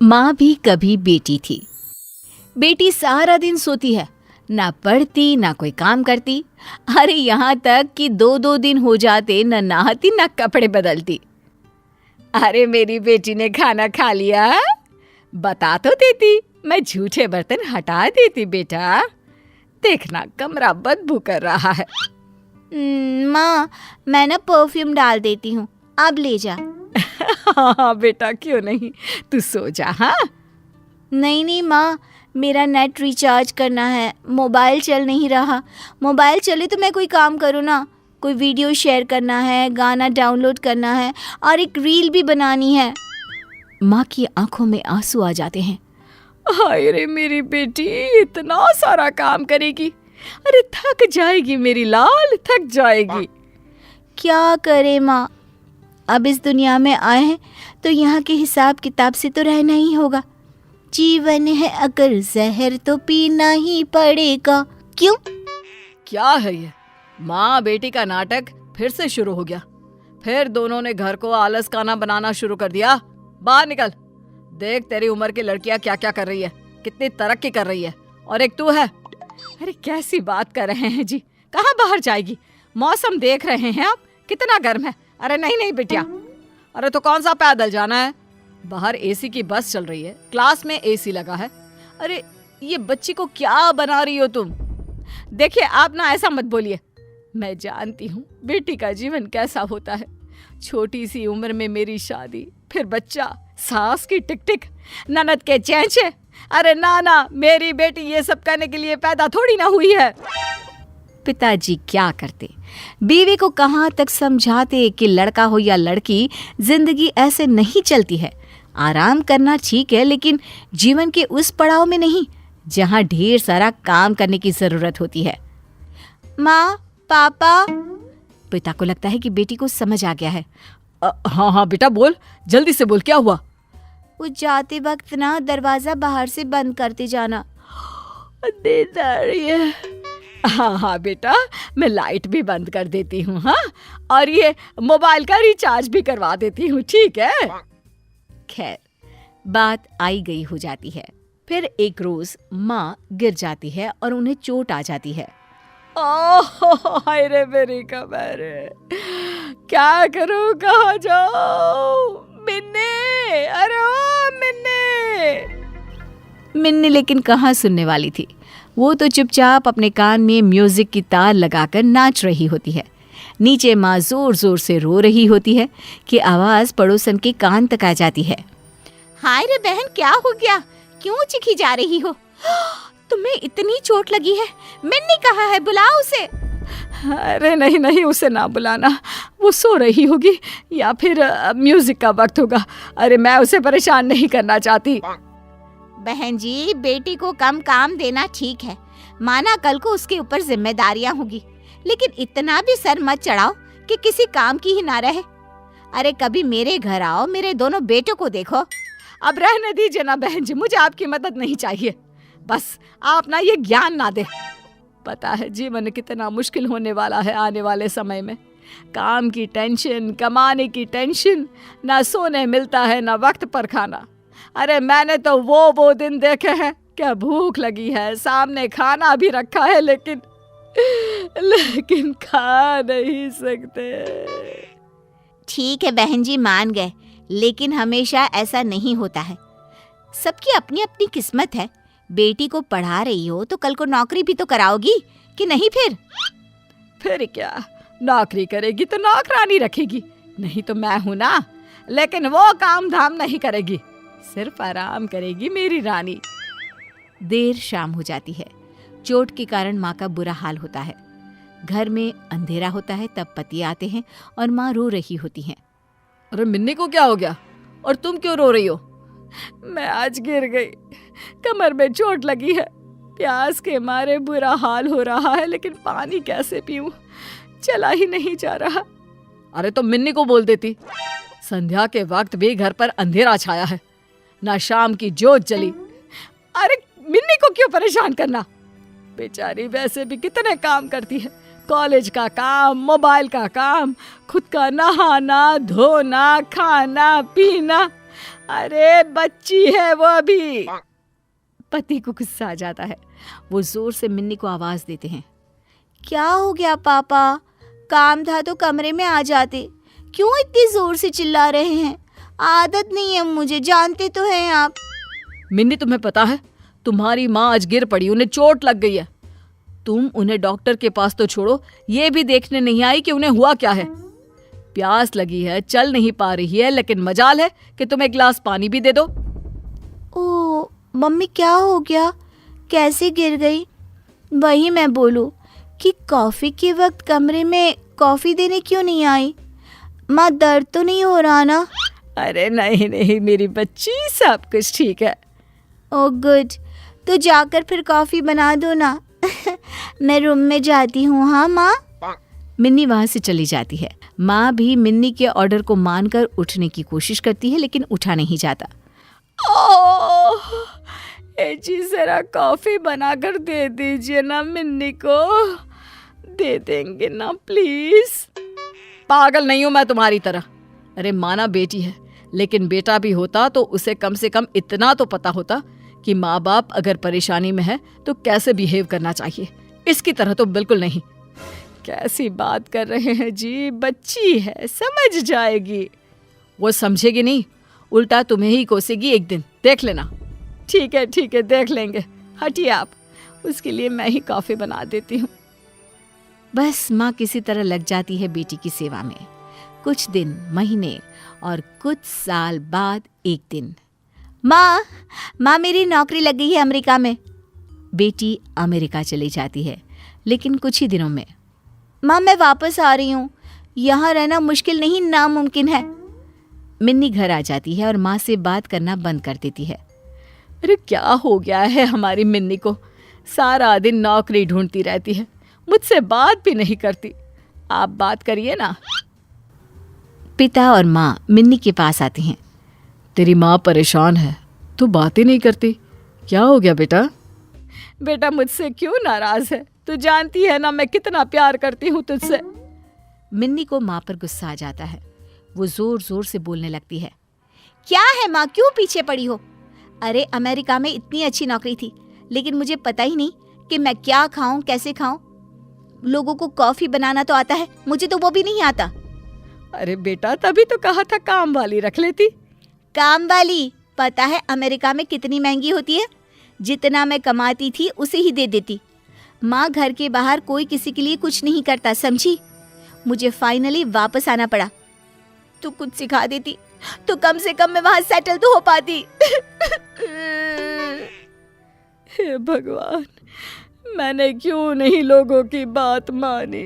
माँ भी कभी बेटी थी। बेटी सारा दिन सोती है, ना पढ़ती ना कोई काम करती। अरे यहाँ तक कि 2-2 दिन हो जाते न नहाती न कपड़े बदलती। अरे मेरी बेटी ने खाना खा लिया, बता तो देती, मैं झूठे बर्तन हटा देती। बेटा देखना कमरा बदबू कर रहा है। माँ, मैं ना परफ्यूम डाल देती हूँ, अब ले जा। हाँ बेटा, क्यों नहीं, तू सो जा। हाँ नहीं माँ, मेरा नेट रिचार्ज करना है, मोबाइल चल नहीं रहा। मोबाइल चले तो मैं कोई काम करूँ ना, कोई वीडियो शेयर करना है, गाना डाउनलोड करना है और एक रील भी बनानी है। माँ की आंखों में आंसू आ जाते हैं। हाय रे मेरी बेटी, इतना सारा काम करेगी, अरे थक जाएगी मेरी लाल, थक जाएगी। क्या करे माँ, अब इस दुनिया में आए हैं तो यहाँ के हिसाब किताब से तो रहना ही होगा। जीवन है अगर जहर तो पीना ही पड़ेगा। क्यों? क्या है ये, माँ बेटी का नाटक फिर से शुरू हो गया। फिर दोनों ने घर को आलस खाना बनाना शुरू कर दिया। बाहर निकल, देख तेरी उम्र की लड़कियां क्या क्या कर रही है, कितनी तरक्की कर रही है, और एक तू है। अरे कैसी बात कर रहे हैं जी, कहाँ बाहर जाएगी, मौसम देख रहे हैं आप कितना गर्म है। अरे नहीं नहीं बिटिया, अरे तो कौन सा पैदल जाना है, बाहर एसी की बस चल रही है, क्लास में एसी लगा है। अरे ये बच्ची को क्या बना रही हो तुम। देखिए आप ना ऐसा मत बोलिए, मैं जानती हूँ बेटी का जीवन कैसा होता है। छोटी सी उम्र में मेरी शादी, फिर बच्चा, सास की टिक टिक, ननद के चेंचे। अरे ना, मेरी बेटी ये सब करने के लिए पैदा थोड़ी ना हुई है। पिताजी क्या करते, बीवी को कहाँ तक समझाते कि लड़का हो या लड़की, जिंदगी ऐसे नहीं चलती है। आराम करना ठीक है, लेकिन जीवन के उस पड़ाव में नहीं जहाँ ढेर सारा काम करने की जरूरत होती है। माँ, पापा। पिता को लगता है कि बेटी को समझ आ गया है। हाँ बेटा बोल, जल्दी से बोल, क्या हुआ। वो जाते वक्त ना दरवाजा बाहर से बंद करते जाना। नींद आ रही है। हाँ बेटा, मैं लाइट भी बंद कर देती हूँ। हाँ, और ये मोबाइल का रिचार्ज भी करवा देती हूँ, ठीक है। खैर बात आई गई हो जाती है। फिर एक रोज माँ गिर जाती है और उन्हें चोट आ जाती है। ओह हाय रे मेरी कमर, क्या करूँ, कहाँ जाऊँ। मिन्नी, अरे ओ मिन्नी। मिन्नी लेकिन कहाँ सुनने वाली थी, वो तो चुपचाप अपने कान में म्यूजिक की तार लगाकर नाच रही होती है। नीचे माँ जोर जोर से रो रही होती है कि आवाज पड़ोसन के कान तक आ जाती है। हाय रे बहन, क्या हो गया, क्यों चिखी जा रही हो, तुम्हें इतनी चोट लगी है। मिन्नी कहाँ है, बुलाओ उसे। अरे नहीं, उसे ना बुलाना, वो सो रही होगी या फिर म्यूजिक का वक्त होगा। अरे मैं उसे परेशान नहीं करना चाहती। बहन जी, बेटी को कम काम देना ठीक है, माना कल को उसके ऊपर जिम्मेदारियां होगी, लेकिन इतना भी सर मत चढ़ाओ कि किसी काम की ही ना रहे। अरे कभी मेरे घर आओ, मेरे दोनों बेटों को देखो। अब रहने दीजिए ना बहन जी, मुझे आपकी मदद नहीं चाहिए, बस आप ना ये ज्ञान ना दे। पता है जीवन कितना मुश्किल होने वाला है आने वाले समय में। काम की टेंशन, कमाने की टेंशन, ना सोने मिलता है ना वक्त पर खाना। अरे मैंने तो वो दिन देखे हैं, क्या भूख लगी है, सामने खाना भी रखा है, लेकिन खा नहीं सकते। ठीक है बहन जी, मान गए, लेकिन हमेशा ऐसा नहीं होता है। सबकी अपनी अपनी किस्मत है। बेटी को पढ़ा रही हो तो कल को नौकरी भी तो कराओगी कि नहीं। फिर क्या, नौकरी करेगी तो नौकरानी रखेगी, नहीं तो मैं हूं ना। लेकिन वो काम धाम नहीं करेगी, सिर्फ आराम करेगी मेरी रानी। देर शाम हो जाती है। चोट के कारण माँ का बुरा हाल होता है। घर में अंधेरा होता है, तब पति आते हैं और माँ रो रही होती हैं। अरे मिन्नी को क्या हो गया, और तुम क्यों रो रही हो। मैं आज गिर गई, कमर में चोट लगी है, प्यास के मारे बुरा हाल हो रहा है, लेकिन पानी कैसे पीऊं, चला ही नहीं जा रहा। अरे तो मिन्नी को बोल देती। संध्या के वक्त भी घर पर अंधेरा छाया है, ना शाम की जोत जली। अरे मिन्नी को क्यों परेशान करना, बेचारी वैसे भी कितने काम करती है, कॉलेज का काम, मोबाइल का काम, खुद का नहाना धोना, खाना पीना। अरे बच्ची है वो अभी। पति को गुस्सा आ जाता है। वो जोर से मिन्नी को आवाज देते हैं। क्या हो गया पापा? काम था तो कमरे में आ जाते, क्यों इतनी जोर से चिल्ला रहे हैं? आदत नहीं है मुझे, जानते तो हैं आप। मिन्नी तुम्हें पता है, तुम्हारी माँ आज गिर पड़ी, उन्हें चोट लग गई है। तुम उन्हें डॉक्टर के पास तो छोड़ो, ये भी देखने नहीं आई कि उन्हें हुआ क्या है। प्यास लगी है, चल नहीं पा रही है, लेकिन मजाल है कि तुम एक गिलास पानी भी दे दो। ओ मम्मी, क्या हो गया? कैसे गिर गई? वही मैं बोलूं कि कॉफी के वक्त कमरे में कॉफी देने क्यों नहीं आई? माँ, दर्द तो नहीं हो रहा ना? अरे नहीं नहीं मेरी बच्ची, सब कुछ ठीक है। ओह गुड, तो जाकर फिर कॉफी बना दो ना। मैं रूम में जाती हूँ। हाँ माँ। मिन्नी वहां से चली जाती है। माँ भी मिन्नी के ऑर्डर को मानकर उठने की कोशिश करती है, लेकिन उठा नहीं जाता। ओह, जी जरा कॉफी बनाकर दे दीजिए ना मिन्नी को। दे देंगे ना प्लीज। पागल नहीं हूं मैं तुम्हारी तरह। अरे माना बेटी है, लेकिन बेटा भी होता तो उसे कम से कम इतना तो पता होता कि माँ बाप अगर परेशानी में है तो कैसे बिहेव करना चाहिए। इसकी तरह तो बिल्कुल नहीं। कैसी बात कर रहे हैं जी, बच्ची है, समझ जाएगी। वो समझेगी नहीं, उल्टा तुम्हें ही कोसेगी एक दिन, देख लेना। ठीक है देख लेंगे, हटिए आप, उसके लिए मैं ही कॉफी बना देती हूँ। बस माँ किसी तरह लग जाती है बेटी की सेवा में। कुछ दिन, महीने और कुछ साल बाद एक दिन। माँ मेरी नौकरी लग गई है अमेरिका में। बेटी अमेरिका चली जाती है, लेकिन कुछ ही दिनों में। माँ मैं वापस आ रही हूँ, यहाँ रहना मुश्किल नहीं नामुमकिन है। मिन्नी घर आ जाती है और माँ से बात करना बंद कर देती है। अरे क्या हो गया है हमारी मिन्नी को? सारा दिन नौकरी ढूंढती रहती है, मुझसे बात भी नहीं करती। आप बात करिए ना। पिता और माँ मिन्नी के पास आती हैं। तेरी माँ परेशान है, तू बातें नहीं करती, क्या हो गया बेटा? बेटा मुझसे क्यों नाराज है? तू जानती है ना मैं कितना प्यार करती हूँ तुझसे। मिन्नी को माँ पर गुस्सा आ जाता है। वो जोर जोर से बोलने लगती है। क्या है माँ, क्यों पीछे पड़ी हो? अरे अमेरिका में इतनी अच्छी नौकरी थी, लेकिन मुझे पता ही नहीं कि मैं क्या खाऊं, कैसे खाऊं। लोगों को कॉफी बनाना तो आता है, मुझे तो वो भी नहीं आता। अरे बेटा तभी तो कहा था काम वाली रख लेती। काम वाली? पता है अमेरिका में कितनी महंगी होती है? जितना मैं कमाती थी उसे ही दे देती। माँ, घर के बाहर कोई किसी के लिए कुछ नहीं करता, समझी? मुझे फाइनली वापस आना पड़ा। तू कुछ सिखा देती तो कम से कम मैं वहां सेटल तो हो पाती। हे भगवान, मैंने क्यों नहीं लोगों की बात मानी।